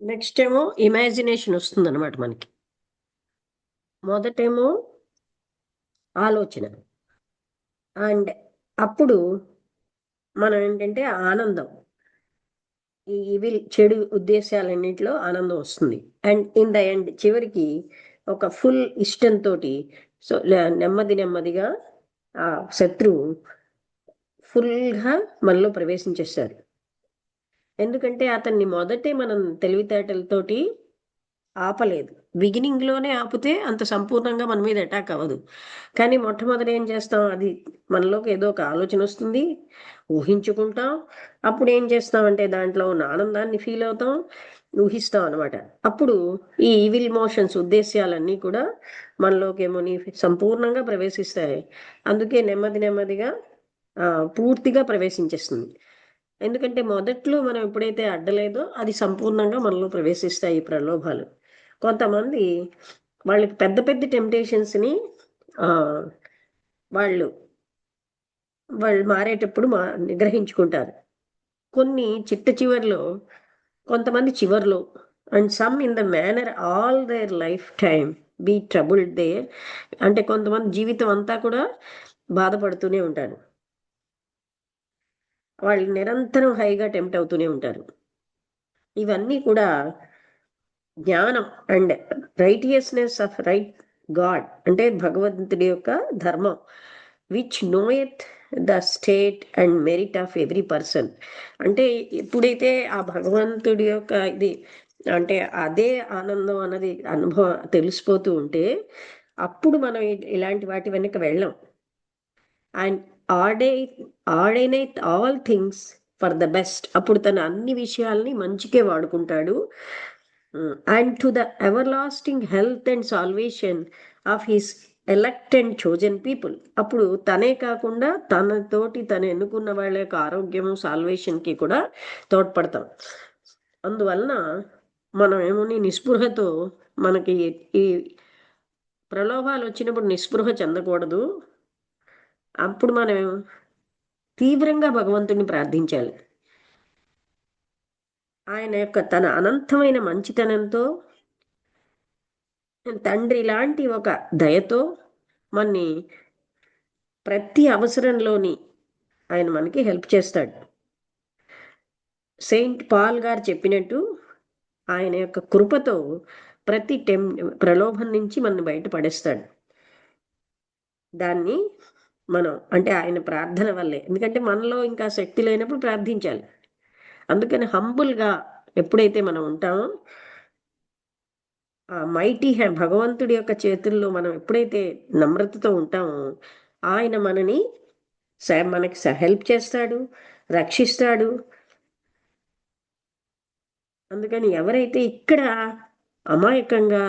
Next ఏమో imagination వస్తుంది అనమాట మనకి. మొదటేమో ఆలోచన. అండ్ అప్పుడు మనం ఏంటంటే ఆనందం, ఈ ఇవి చెడు ఉద్దేశాలన్నింటిలో ఆనందం వస్తుంది. అండ్ ఇన్ ద ఎండ్ చివరికి ఒక ఫుల్ ఇష్టంతో సో నెమ్మది నెమ్మదిగా ఆ శత్రువు ఫుల్గా మనలో ప్రవేశించేస్తారు. ఎందుకంటే అతన్ని మొదటే మనం తెలివితేటలతోటి ఆపలేదు. బిగినింగ్‌లోనే ఆపితే అంత సంపూర్ణంగా మన మీద అటాక్ అవ్వదు. కానీ మొట్టమొదట ఏం చేస్తాం, అది మనలోకి ఏదో ఒక ఆలోచనొస్తుంది, ఊహించుకుంటాం. అప్పుడేం చేస్తామంటే దాంట్లో ఉన్న ఆనందాన్ని ఫీల్ అవుతాం, ఊహిస్తాం అనమాట. అప్పుడు ఈ ఈవిల్ మోషన్స్ ఉద్దేశ్యాలన్నీ కూడా మనలోకేమోని సంపూర్ణంగా ప్రవేశిస్తాయి. అందుకే నెమ్మది నెమ్మదిగా పూర్తిగా ప్రవేశించేస్తుంది. ఎందుకంటే మొదట్లో మనం ఎప్పుడైతే అడ్డలేదో అది సంపూర్ణంగా మనలో ప్రవేశిస్తాయి ఈ ప్రలోభాలు. కొంతమంది వాళ్ళకి పెద్ద పెద్ద టెంప్టేషన్స్‌ని ఆహ్, వాళ్ళు వాళ్ళు మారేటప్పుడు నిగ్రహించుకుంటారు. కొన్ని చిట్ట చివర్లో, కొంతమంది చివర్లో, and some in the manner all their life time be troubled there. అంటే కొంతమంది జీవితం అంతా కూడా బాధపడుతూనే ఉంటారు. వాళ్ళు నిరంతరం హైగా టెంప్ట్ అవుతూనే ఉంటారు. ఇవన్నీ కూడా జ్ఞానం and righteousness of right God, అంటే భగవంతుడి యొక్క ధర్మం, which knoweth the state and merit of every person. అంటే ఎప్పుడైతే ఆ భగవంతుడి యొక్క ఇది, అంటే అదే ఆనందం అన్నది అనుభవం తెలిసిపోతూ ఉంటే అప్పుడు మనం ఇలాంటి వాటి వెనక వెళ్ళం. అండ్ ఆడే ordaineth all things for the best. అప్పుడు తను అన్ని విషయాల్ని మంచికే వాడుకుంటాడు. And to the everlasting health and salvation of his elect and chosen people. అప్పుడు తనే కాకుండా తనతోటి తను ఎన్నుకున్న వాళ్ళ యొక్క ఆరోగ్యము సాల్వేషన్కి కూడా తోడ్పడతాం. అందువలన మనం ఏమోని నిస్పృహతో, మనకి ఈ ప్రలోభాలు వచ్చినప్పుడు నిస్పృహ చెందకూడదు. అప్పుడు మనం తీవ్రంగా భగవంతుడిని ప్రార్థించాలి. ఆయన యొక్క తన అనంతమైన మంచితనంతో, తండ్రి లాంటి ఒక దయతో మన్ని ప్రతి అవసరంలోని ఆయన మనకి హెల్ప్ చేస్తాడు. సెయింట్ పాల్ గారు చెప్పినట్టు ఆయన యొక్క కృపతో ప్రతి ప్రలోభం నుంచి మనల్ని బయటపడేస్తాడు. దాన్ని మనం అంటే ఆయన ప్రార్థన వల్లే. ఎందుకంటే మనలో ఇంకా శక్తి లేనప్పుడు ప్రార్థించాలి. అందుకని హంబుల్గా ఎప్పుడైతే మనం ఉంటామో, ఆ మైటీ హ్యాండ్ భగవంతుడి యొక్క చేతుల్లో మనం ఎప్పుడైతే నమ్రతతో ఉంటామో ఆయన మనని మనకి హెల్ప్ చేస్తాడు, రక్షిస్తాడు. అందుకని ఎవరైతే ఇక్కడ అమాయకంగా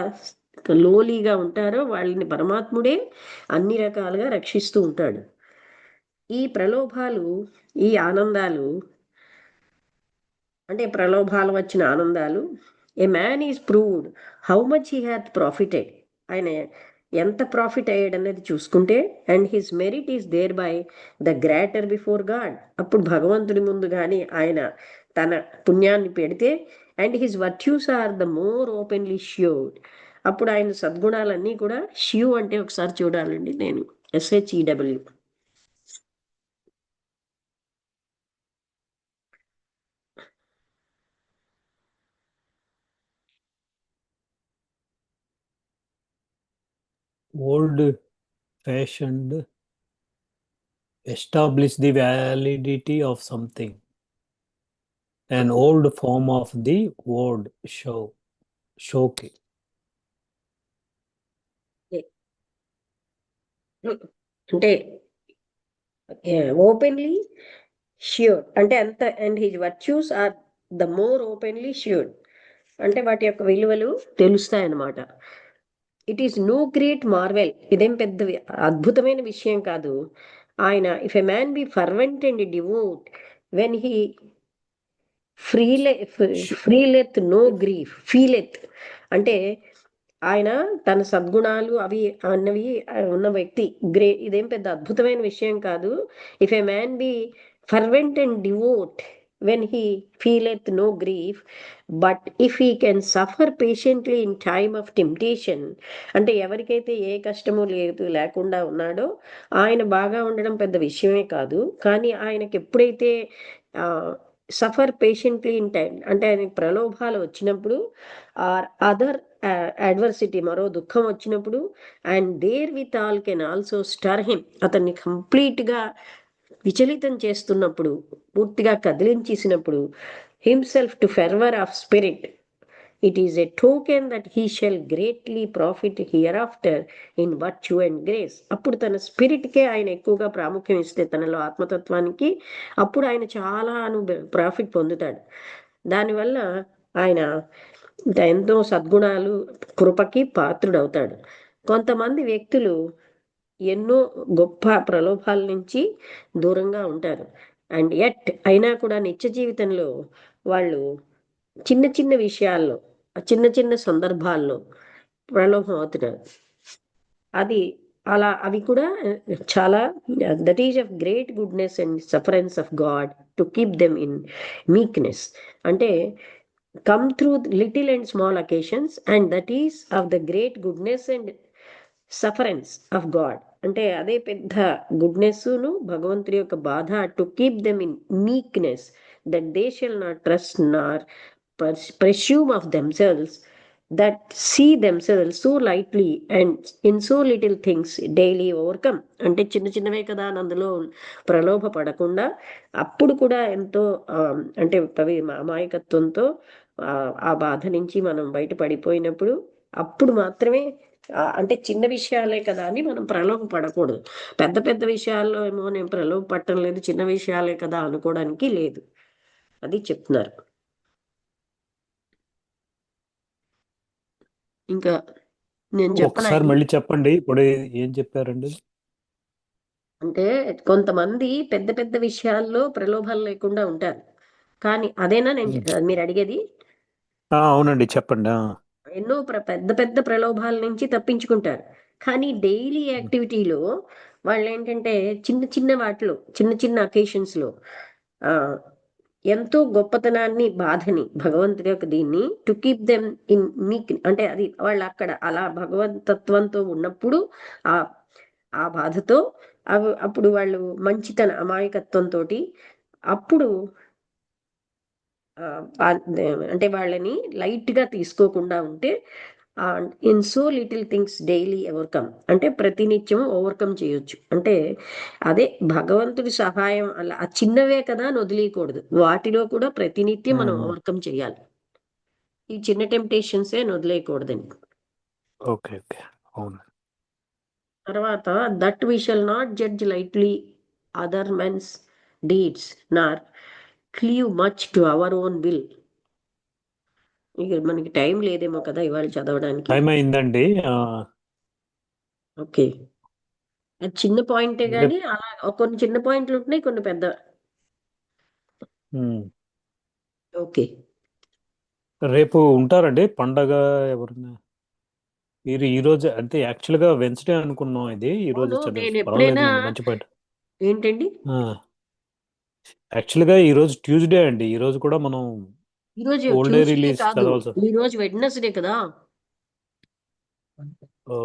లోలీగా ఉంటారో వాళ్ళని పరమాత్ముడే అన్ని రకాలుగా రక్షిస్తూ ఉంటాడు. ఈ ప్రలోభాలు, ఈ ఆనందాలు, అంటే ప్రలోభాలు వచ్చిన ఆనందాలు, a man is proved how much he hath profited. ఆయన ఎంత ప్రాఫిట్ అయ్యాడనేది చూసుకుంటే, and his merit is there by the greater before God. అప్పుడు భగవంతుడి ముందు కానీ ఆయన తన పుణ్యాన్ని పెడితే, and his virtues are the more openly showed. అప్పుడు ఆయన సద్గుణాలన్నీ కూడా, షియూ అంటే ఒకసారి చూడాలండి, నేను SHEW. old fashioned establish the validity of something. An old form of the word showke. అంటే ఓపెన్లీ ష్యూర్ అంటే అంత, and his virtues are the more openly sure, అంటే వాటి యొక్క విలువలు తెలుస్తాయన్నమాట. It is no great marvel, ఇదేం పెద్ద అద్భుతమైన విషయం కాదు. ఆయన if a man be fervent and devout when he feeleth no grief feeleth, అంటే ఆయన తన సద్గుణాలు అవి అన్నవి ఉన్న వ్యక్తి ఇదేం పెద్ద అద్భుతమైన విషయం కాదు. If a man be fervent and devout when he feeleth no grief, but if he can suffer patiently in time of temptation. అంటే ఎవరికైతే ఏ కష్టము లేకుండా ఉన్నాడో ఆయన బాగా ఉండడం పెద్ద విషయమే కాదు. కానీ ఆయనకి ఎప్పుడైతే సఫర్ పేషెంట్లీ ఇన్ టైం, అంటే ఆయనకి ప్రలోభాలు వచ్చినప్పుడు, ఆర్ అదర్ అడ్వర్సిటీ, మరో దుఃఖం వచ్చినప్పుడు, and there with all can also stir him, అతన్ని కంప్లీట్గా విచలితం చేస్తున్నప్పుడు, పూర్తిగా కదిలించేసినప్పుడు, himself to fervour of spirit, it is a token that he shall greatly profit hereafter in virtue and grace. అప్పుడు తన స్పిరిట్కే ఆయన ఎక్కువగా ప్రాముఖ్యం ఇస్తే, తనలో ఆత్మతత్వానికి, అప్పుడు ఆయన చాలా ప్రాఫిట్ పొందుతాడు. దానివల్ల ఆయన ఎంతో సద్గుణాలు, కృపకి పాత్రుడవుతాడు. కొంతమంది వ్యక్తులు ఎన్నో గొప్ప ప్రలోభాల నుంచి దూరంగా ఉంటారు. అండ్ ఎట్ అయినా కూడా నిత్య జీవితంలో వాళ్ళు చిన్న చిన్న విషయాల్లో, చిన్న చిన్న సందర్భాల్లో ప్రలోభం అవుతున్నారు. అది అలా అవి కూడా చాలా, that is of great goodness and sufferance of God to keep them in meekness. అంటే come through little and small occasions, and that is of the great goodness and sufferance of God. అంటే అదే పెద్ద గుడ్నెస్ను, భగవంతుడి యొక్క బాధ, to keep them in meekness, that they shall not trust nor presume of themselves, that see themselves so lightly and in so little things daily overcome. అంటే చిన్న చిన్నవే కదా అని అందులో ప్రలోభ పడకుండా, అప్పుడు కూడా ఎంతో అంటే అమాయకత్వంతో ఆ బాధ నుంచి మనం బయట పడిపోయినప్పుడు, అప్పుడు మాత్రమే అంటే చిన్న విషయాలే కదా అని మనం ప్రలోభ పడకూడదు. పెద్ద పెద్ద విషయాల్లో ఏమో నేను ప్రలోభ పట్టడం లేదు, చిన్న విషయాలే కదా అనుకోవడానికి లేదు. అది చెప్తున్నారు. ఇంకా నేను చెప్పనా ఒకసారి అండి? మళ్ళీ చెప్పండి, ఇప్పుడు ఏం చెప్పారండి? అంటే కొంతమంది పెద్ద పెద్ద విషయాల్లో ప్రలోభాలు లేకుండా ఉంటారు. కానీ అదేనా మీరు అడిగేది? అవునండి, చెప్పండి. ఎన్నో పెద్ద పెద్ద ప్రలోభాల నుంచి తప్పించుకుంటారు. కానీ డైలీ యాక్టివిటీలో వాళ్ళు ఏంటంటే చిన్న చిన్న వాటిలో, చిన్న చిన్న అకేషన్స్లో ఎంతో గొప్పతనాన్ని, బాధని, భగవంతుడి యొక్క దీన్ని టు కీప్ దెమ్ ఇన్ మీక్, అంటే అది వాళ్ళు అక్కడ అలా భగవంతత్వంతో ఉన్నప్పుడు ఆ ఆ బాధతో అప్పుడు వాళ్ళు మంచితన అమాయకత్వంతో, అప్పుడు అంటే వాళ్ళని లైట్గా తీసుకోకుండా ఉంటే, in so little things daily overcome, అంటే ప్రతినిత్యం ఓవర్కమ్ చేయొచ్చు. అంటే అదే భగవంతుడి సహాయం, అలా ఆ చిన్నవే కదా అని వదిలేయకూడదు, వాటిలో కూడా ప్రతినిత్యం మనం ఓవర్కమ్ చేయాలి. ఈ చిన్న టెంప్టేషన్సే వదిలేయకూడదని. ఓకే, ఓకే, అవును. తర్వాత that we shall not judge lightly other men's deeds, nor cleave much to our own will. ఇక మనకి టైం లేదేమో కదా ఇవాళ చదవడానికి. టైం అయిందండి. ఓకే, అది చిన్న పాయింటే రేపు కానీ అలా కొన్ని చిన్న పాయింట్లు ఉంటున్నాయి, కొన్ని పెద్ద. ఓకే, రేపు ఉంటారండి పండగ ఎవరైనా? మీరు ఈ రోజు అంటే యాక్చువల్గా వెన్స్డే అనుకున్నాం, ఇది ఈ రోజు అవును. నేను ఎప్పుడైనా పర్వాలేదులేండి, మంచి పాయింట్. ఏంటండి, యాక్చువల్గా ఈ రోజు ట్యూస్డే అండి, ఈ రోజు కూడా మనం ఈరోజు ఓల్డ్ డే ట్యూస్డే రిలీజ్ కాదు, చదవాల్సి. ఈరోజు వెడ్నెస్డే కదా. ఓ,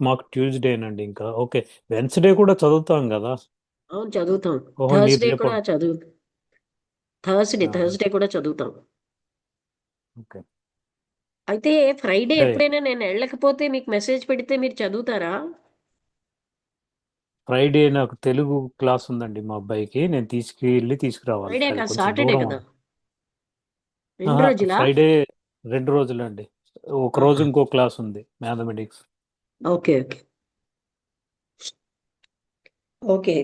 మాకు ట్యూస్డేనండి ఇంకా. ఓకే, వెన్స్డే కూడా చదువుతాం కదా. అవును, చదువుతాం. ఓహో, మీరు థర్స్డే రేపు. కూడా థర్స్డే కూడా చదువుతాం. ఓకే. అయితే ఫ్రైడే అంటే ఎప్పుడైనా నేను వెళ్ళకపోతే మీకు మెసేజ్ పెడితే మీరు చదువుతారా? ఫ్రైడే నాకు తెలుగు క్లాస్ ఉందండి మా అబ్బాయికి, నేను తీసుకురావాలి. ఫ్రైడే అది కాదు, కొంచెం సాటర్డే దూరం. కదా. 2 రోజులా? ఫ్రైడే 2 రోజులండి. ఒక రోజు ఇంకో క్లాస్ ఉంది, మ్యాథమెటిక్స్. Okay, okay, okay.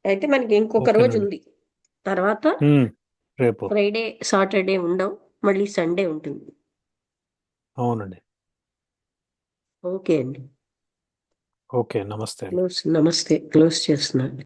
అయితే మనకి ఇంకొక రోజు ఓకేనండి. ఉంది. తర్వాత రేపు. ఫ్రైడే, సాటర్డే ఉండవు, మళ్ళీ సండే ఉంటుంది. అవునండి. ఓకే అండి. ఓకే, నమస్తే అండి. నమస్తే, క్లోజ్ చేస్తున్నాను.